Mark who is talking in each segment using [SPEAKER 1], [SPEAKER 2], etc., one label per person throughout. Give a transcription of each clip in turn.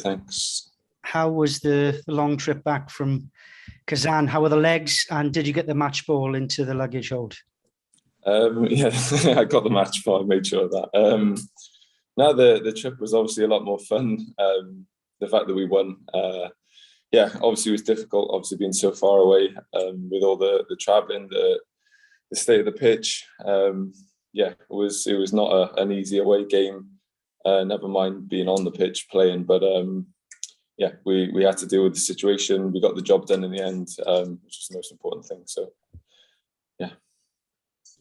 [SPEAKER 1] thanks.
[SPEAKER 2] How was the long trip back from Kazan? How were the legs? And did you get the match ball into the luggage hold?
[SPEAKER 1] Yeah, I got the match ball. I made sure of that. Now the trip was obviously a lot more fun. The fact that we won, obviously it was difficult. Obviously being so far away, with all the traveling, the state of the pitch. It was not an easy away game. Never mind being on the pitch playing, but we had to deal with the situation. We got the job done in the end, which is the most important thing. So, yeah.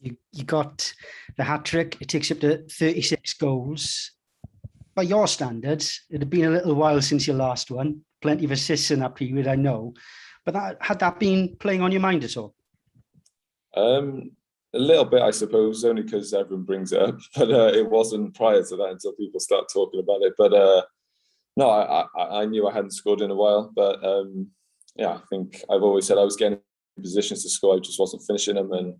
[SPEAKER 2] You got the hat trick. It takes you up to 36 goals. By your standards, it had been a little while since your last one. Plenty of assists in that period, I know. But had that been playing on your mind at all?
[SPEAKER 1] A little bit, I suppose, only because everyone brings it up. But it wasn't prior to that until people start talking about it. But no, I knew I hadn't scored in a while. But I think I've always said I was getting in positions to score. I just wasn't finishing them, and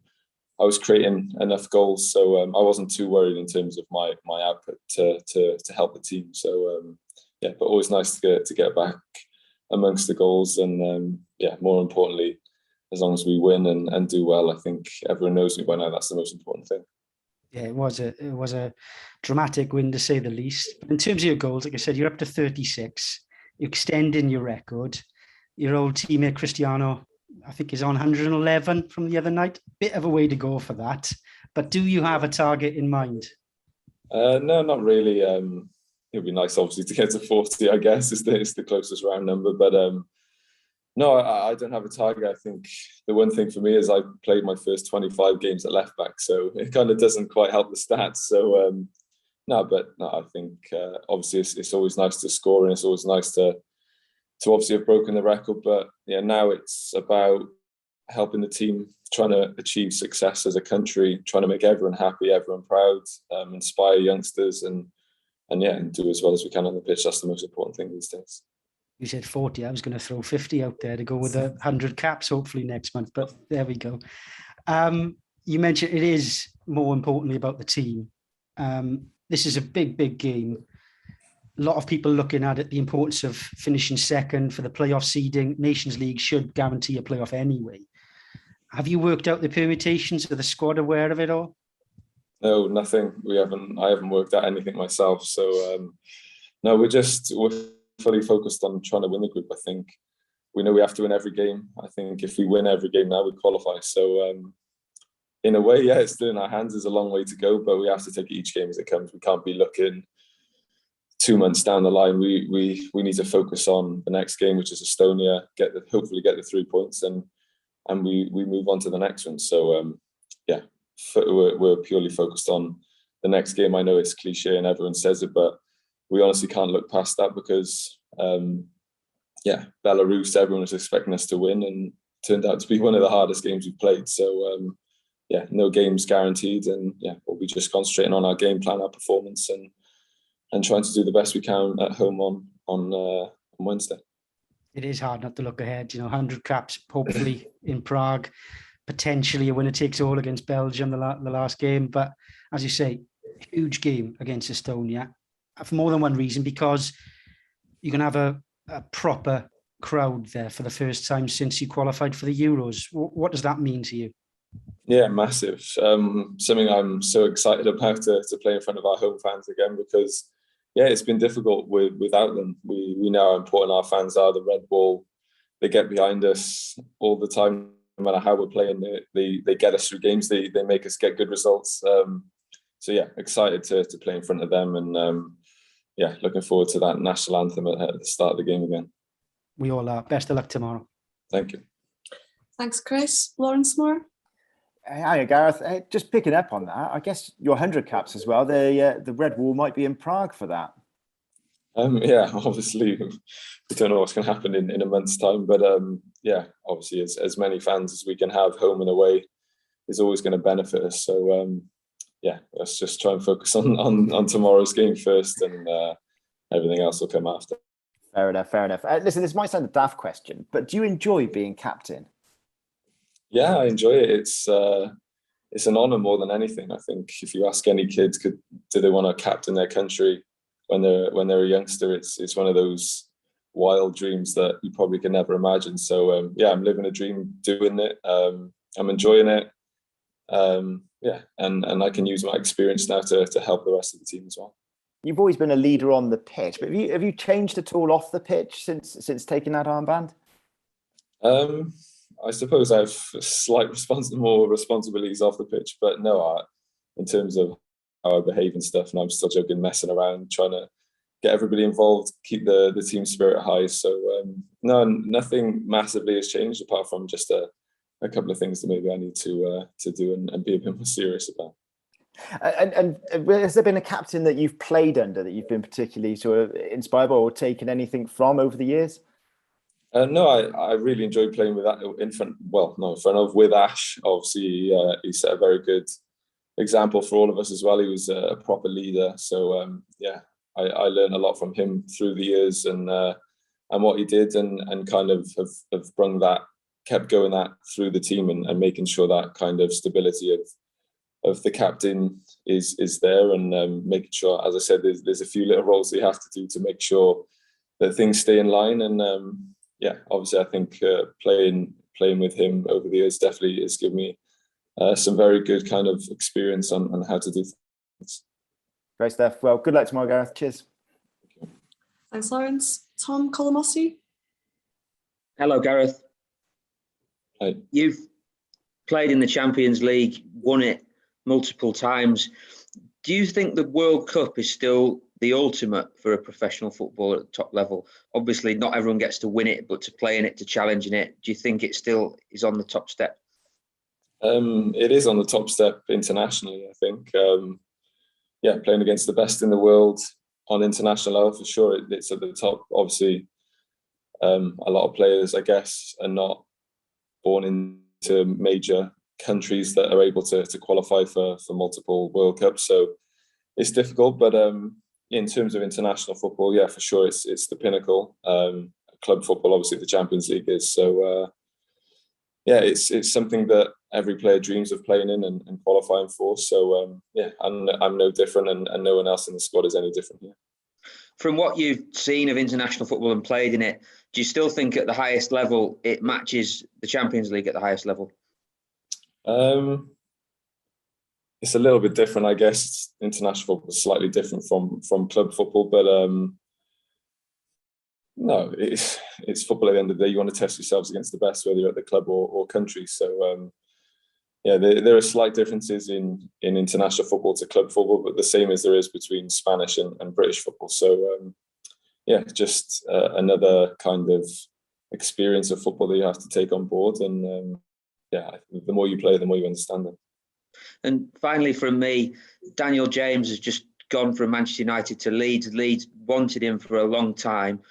[SPEAKER 1] I was creating enough goals, so I wasn't too worried in terms of my output to help the team. So but always nice to get back amongst the goals, and more importantly, as long as we win and do well, I think everyone knows me by now. That's the most important thing. Yeah,
[SPEAKER 2] it was a dramatic win to say the least. But in terms of your goals, like I said, you're up to 36. You're extending your record. Your old teammate Cristiano, I think, is on 111 from the other night. Bit of a way to go for that. But do you have a target in mind?
[SPEAKER 1] No, not really. It'd be nice, obviously, to get to 40, I guess, is the closest round number. But no, I don't have a target. I think the one thing for me is I played my first 25 games at left back, so it kind of doesn't quite help the stats. So I think obviously it's always nice to score, and it's always nice to obviously have broken the record. But yeah, now it's about helping the team, trying to achieve success as a country, trying to make everyone happy, everyone proud, inspire youngsters, and do as well as we can on the pitch. That's the most important thing these days.
[SPEAKER 2] You said 40. I was going to throw 50 out there to go with 100 caps, hopefully next month. But there we go. You mentioned it is more importantly about the team. This is a big game. A lot of people looking at it, the importance of finishing second for the playoff seeding. Nations League should guarantee a playoff anyway. Have you worked out the permutations? Are the squad aware of it all?
[SPEAKER 1] No, nothing. I haven't worked out anything myself. So no, we're fully focused on trying to win the group. I think we know we have to win every game. I think if we win every game now, we qualify. So in a way, yeah, it's still in our hands. There's a long way to go, but we have to take each game as it comes. We can't be looking 2 months down the line. We need to focus on the next game, which is Estonia. Hopefully get the 3 points, and we move on to the next one. So we're purely focused on the next game. I know it's cliche and everyone says it, but we honestly can't look past that because Belarus, everyone was expecting us to win, and turned out to be one of the hardest games we've played. So no games guaranteed, and we'll be just concentrating on our game plan, our performance, and trying to do the best we can at home on Wednesday.
[SPEAKER 2] It is hard not to look ahead. 100 caps, hopefully in Prague, potentially a winner takes all against Belgium, the last game. But as you say, huge game against Estonia for more than one reason, because you're going to have a proper crowd there for the first time since you qualified for the Euros. What does that mean to you?
[SPEAKER 1] Yeah, massive. Something I'm so excited about to play in front of our home fans again, because it's been difficult without them. We know how important our fans are. The Red Bull, they get behind us all the time, no matter how we're playing. They get us through games. They make us get good results. Excited to play in front of them, and looking forward to that national anthem at the start of the game again.
[SPEAKER 2] We all are. Best of luck tomorrow.
[SPEAKER 1] Thank you.
[SPEAKER 3] Thanks, Chris. Lawrence Moore.
[SPEAKER 4] Hi, Gareth. Just picking up on that, I guess your 100 caps as well. The Red Wall might be in Prague for that.
[SPEAKER 1] Obviously, we don't know what's going to happen in a month's time, but obviously, as many fans as we can have, home and away, is always going to benefit us. So let's just try and focus on tomorrow's game first, and everything else will come after.
[SPEAKER 4] Fair enough. Listen, this might sound a daft question, but do you enjoy being captain?
[SPEAKER 1] Yeah, I enjoy it. It's an honour more than anything. I think if you ask any kid, do they want to captain their country? when they're a youngster, it's one of those wild dreams that you probably can never imagine. So yeah, I'm living a dream doing it. I'm enjoying it. Yeah, and I can use my experience now to help the rest of the team as well.
[SPEAKER 4] You've always been a leader on the pitch, but have you changed at all off the pitch since taking that armband?
[SPEAKER 1] I suppose I have more responsibilities off the pitch, but no, in terms of how I behave and stuff, and I'm still joking, messing around, trying to get everybody involved, keep the team spirit high. So no, nothing massively has changed apart from just a couple of things that maybe I need to do and be a bit more serious about.
[SPEAKER 4] And has there been a captain that you've played under that you've been particularly sort of inspired by or taken anything from over the years?
[SPEAKER 1] No, I really enjoyed playing with that in front of with Ash. Obviously, he set a very good example for all of us as well. He was a proper leader. So yeah, I learned a lot from him through the years and what he did and kind of have kept going that through the team and making sure that kind of stability of the captain is there and making sure, as I said, there's a few little roles that you have to do to make sure that things stay in line. And yeah, obviously I think playing with him over the years definitely has given me some very good kind of experience on how to do things.
[SPEAKER 4] Great stuff. Well, good luck tomorrow, Gareth. Cheers.
[SPEAKER 3] Thanks, Lawrence. Tom Colomosi.
[SPEAKER 5] Hello, Gareth.
[SPEAKER 1] Hi.
[SPEAKER 5] You've played in the Champions League, won it multiple times. Do you think the World Cup is still the ultimate for a professional footballer at the top level? Obviously, not everyone gets to win it, but to play in it, to challenge in it, do you think it still is on the top step?
[SPEAKER 1] It is on the top step internationally, I think. Yeah, playing against the best in the world on international level, for sure, it's at the top. Obviously, a lot of players, I guess, are not born into major countries that are able to qualify for multiple World Cups. So it's difficult, but in terms of international football, yeah, for sure, it's the pinnacle. Club football, obviously, the Champions League is. So yeah, it's something that every player dreams of playing in and qualifying for. So yeah, I'm no different, and no one else in the squad is any different here.
[SPEAKER 5] From what you've seen of international football and played in it, do you still think at the highest level it matches the Champions League at the highest level?
[SPEAKER 1] It's a little bit different, I guess. International football is slightly different from club football, but no, it's football at the end of the day. You want to test yourselves against the best, whether you're at the club or country. So yeah, there are slight differences in international football to club football, but the same as there is between Spanish and British football. So yeah, just another kind of experience of football that you have to take on board. And yeah, the more you play, the more you understand it.
[SPEAKER 5] And finally, from me, Daniel James has just gone from Manchester United to Leeds. Leeds wanted him for a long time.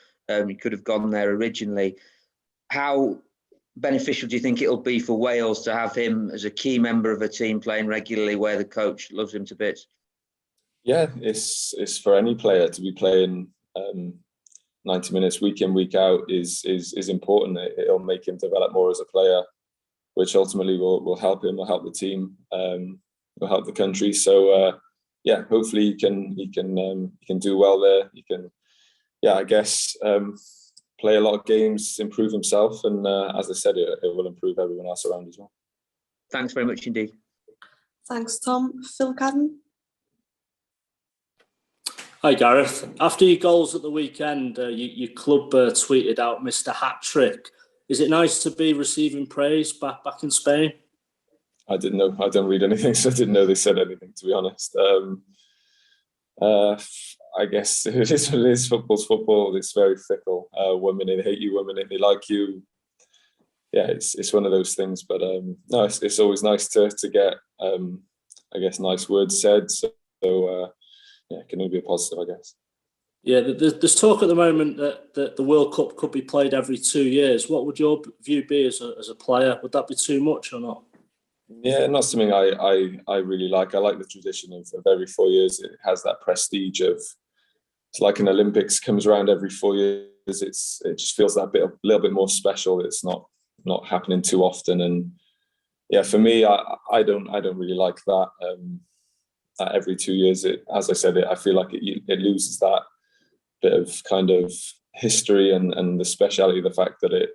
[SPEAKER 5] He could have gone there originally. How beneficial do you think it'll be for Wales to have him as a key member of a team playing regularly where the coach loves him to bits? Yeah,
[SPEAKER 1] it's for any player to be playing 90 minutes week in, week out is important. It'll make him develop more as a player, which ultimately will help him, will help the team, will help the country. So yeah, hopefully he can do well there. He can, yeah, I guess, play a lot of games, improve himself, and as I said, it will improve everyone else around as well.
[SPEAKER 5] Thanks very much indeed.
[SPEAKER 3] Thanks, Tom. Phil Cadden.
[SPEAKER 6] Hi, Gareth. After your goals at the weekend, your club tweeted out Mr. Hat-Trick. Is it nice to be receiving praise back in Spain?
[SPEAKER 1] I didn't know. I don't read anything, so I didn't know they said anything, to be honest. I guess it is what it is. Football's football. It's very fickle. One minute they hate you, one minute they like you. Yeah, it's one of those things. But no, it's always nice to get, I guess, nice words said. So yeah, it can only be a positive, I guess.
[SPEAKER 6] Yeah, there's talk at the moment that the World Cup could be played every 2 years. What would your view be as a player? Would that be too much or not?
[SPEAKER 1] Yeah, not something I really like. I like the tradition of every 4 years. It has that prestige of, it's like an Olympics comes around every 4 years. It just feels that little bit more special. It's not happening too often. And yeah, for me, I don't really like that. Every 2 years, as I said, I feel like it loses bit of kind of history and the speciality of the fact that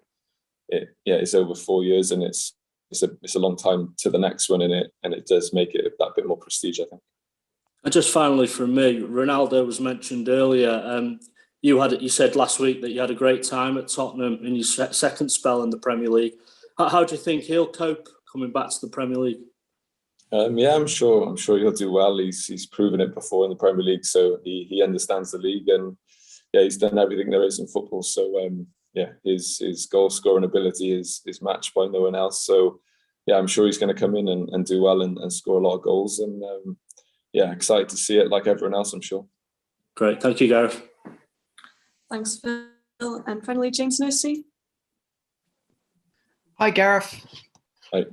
[SPEAKER 1] it's over 4 years, and it's a long time to the next one, and it does make it that bit more prestige, I think.
[SPEAKER 6] And just finally from me, Ronaldo was mentioned earlier. You said last week that you had a great time at Tottenham in your second spell in the Premier League. How do you think he'll cope coming back to the Premier League?
[SPEAKER 1] Yeah, I'm sure he'll do well. He's proven it before in the Premier League, so he understands the league, and yeah, he's done everything there is in football. So yeah, his goal scoring ability is matched by no one else. So yeah, I'm sure he's going to come in and do well and score a lot of goals. And yeah, excited to see it like everyone else, I'm sure.
[SPEAKER 6] Great, thank you, Gareth.
[SPEAKER 3] Thanks, Phil. And finally, James Nursey.
[SPEAKER 7] Hi, Gareth.
[SPEAKER 1] Hi.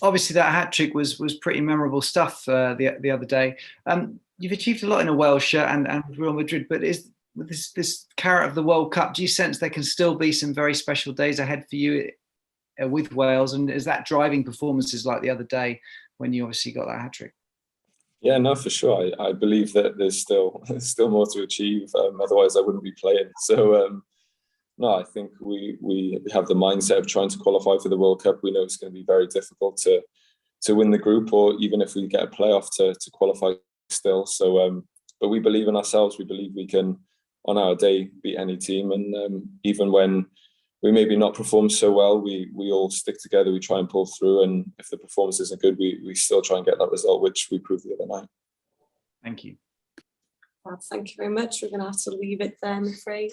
[SPEAKER 7] Obviously, that hat trick was pretty memorable stuff the other day. You've achieved a lot in a Wales shirt and Real Madrid, but with this carrot of the World Cup, do you sense there can still be some very special days ahead for you with Wales? And is that driving performances like the other day when you obviously got that hat trick?
[SPEAKER 1] Yeah, no, for sure. I believe that there's still more to achieve. Otherwise, I wouldn't be playing. So no, I think we have the mindset of trying to qualify for the World Cup. We know it's going to be very difficult to win the group, or even if we get a playoff to qualify still. So, but we believe in ourselves. We believe we can, on our day, beat any team. And even when we maybe not perform so well, we all stick together. We try and pull through. And if the performance isn't good, we still try and get that result, which we proved the other night.
[SPEAKER 7] Thank you.
[SPEAKER 3] Well, thank you very much. We're going to have to leave it there, I'm afraid.